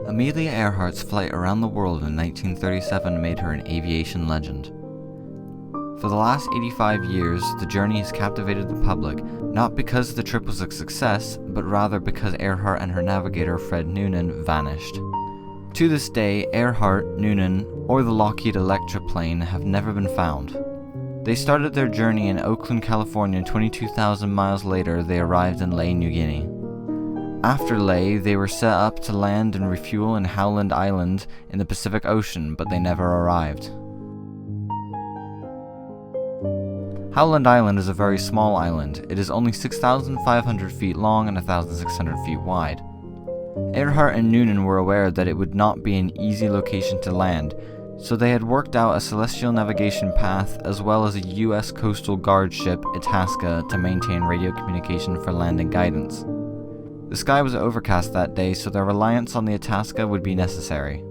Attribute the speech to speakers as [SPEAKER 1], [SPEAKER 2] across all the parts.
[SPEAKER 1] Amelia Earhart's flight around the world in 1937 made her an aviation legend. For the last 85 years, the journey has captivated the public, not because the trip was a success, but rather because Earhart and her navigator Fred Noonan vanished. To this day, Earhart, Noonan, or the Lockheed Electra plane have never been found. They started their journey in Oakland, California, and 22,000 miles later they arrived in Lae, New Guinea. After Lae, they were set up to land and refuel in Howland Island in the Pacific Ocean, but they never arrived. Howland Island is a very small island. It is only 6,500 feet long and 1,600 feet wide. Earhart and Noonan were aware that it would not be an easy location to land, so they had worked out a celestial navigation path as well as a U.S. Coastal Guard ship, Itasca, to maintain radio communication for landing guidance. The sky was overcast that day, so their reliance on the Itasca would be necessary.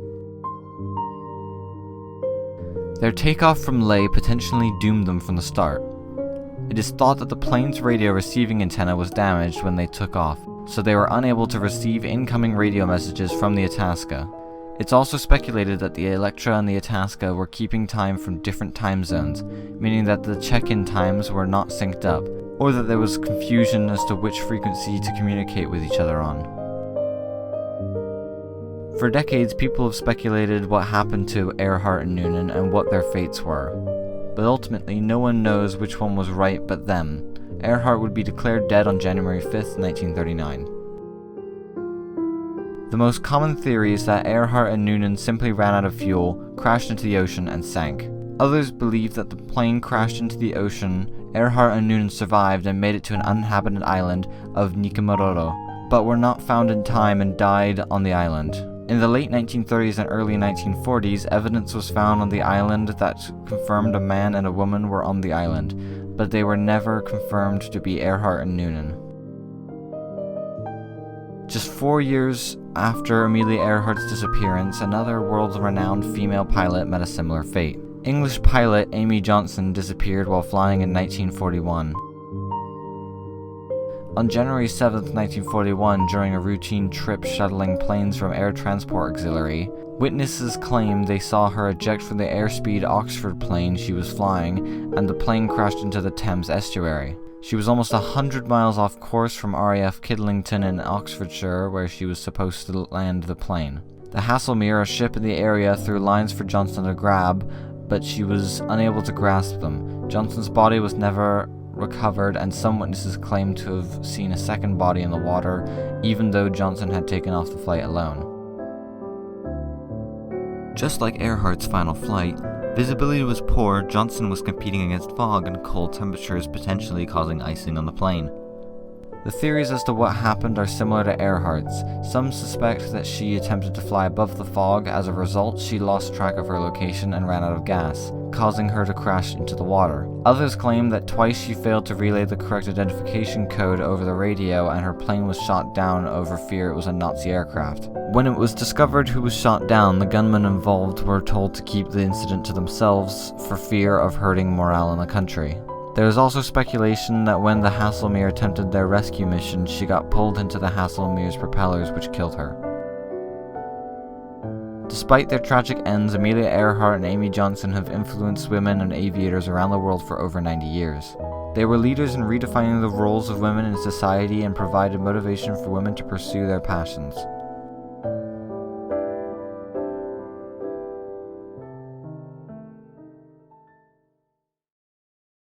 [SPEAKER 1] Their takeoff from Lae potentially doomed them from the start. It is thought that the plane's radio receiving antenna was damaged when they took off, so they were unable to receive incoming radio messages from the Itasca. It's also speculated that the Electra and the Itasca were keeping time from different time zones, meaning that the check-in times were not synced up, or that there was confusion as to which frequency to communicate with each other on. For decades, people have speculated what happened to Earhart and Noonan and what their fates were. But ultimately, no one knows which one was right but them. Earhart would be declared dead on January 5th, 1939. The most common theory is that Earhart and Noonan simply ran out of fuel, crashed into the ocean, and sank. Others believe that the plane crashed into the ocean, Earhart and Noonan survived and made it to an uninhabited island of Nikumaroro, but were not found in time and died on the island. In the late 1930s and early 1940s, evidence was found on the island that confirmed a man and a woman were on the island, but they were never confirmed to be Earhart and Noonan. Just 4 years after Amelia Earhart's disappearance, another world-renowned female pilot met a similar fate. English pilot Amy Johnson disappeared while flying in 1941. On January 7, 1941, during a routine trip shuttling planes from Air Transport Auxiliary, witnesses claimed they saw her eject from the Airspeed Oxford plane she was flying, and the plane crashed into the Thames estuary. She was almost 100 miles off course from RAF Kidlington in Oxfordshire, where she was supposed to land the plane. The Haslemere, a ship in the area, threw lines for Johnson to grab, but she was unable to grasp them. Johnson's body was never recovered, and some witnesses claimed to have seen a second body in the water, even though Johnson had taken off the flight alone. Just like Earhart's final flight, visibility was poor. Johnson was competing against fog and cold temperatures, potentially causing icing on the plane. The theories as to what happened are similar to Earhart's. Some suspect that she attempted to fly above the fog. As a result, she lost track of her location and ran out of gas, causing her to crash into the water. Others claim that twice she failed to relay the correct identification code over the radio and her plane was shot down over fear it was a Nazi aircraft. When it was discovered who was shot down, the gunmen involved were told to keep the incident to themselves for fear of hurting morale in the country. There is also speculation that when the Haslemere attempted their rescue mission, she got pulled into the Haslemere's propellers, which killed her. Despite their tragic ends, Amelia Earhart and Amy Johnson have influenced women and aviators around the world for over 90 years. They were leaders in redefining the roles of women in society and provided motivation for women to pursue their passions.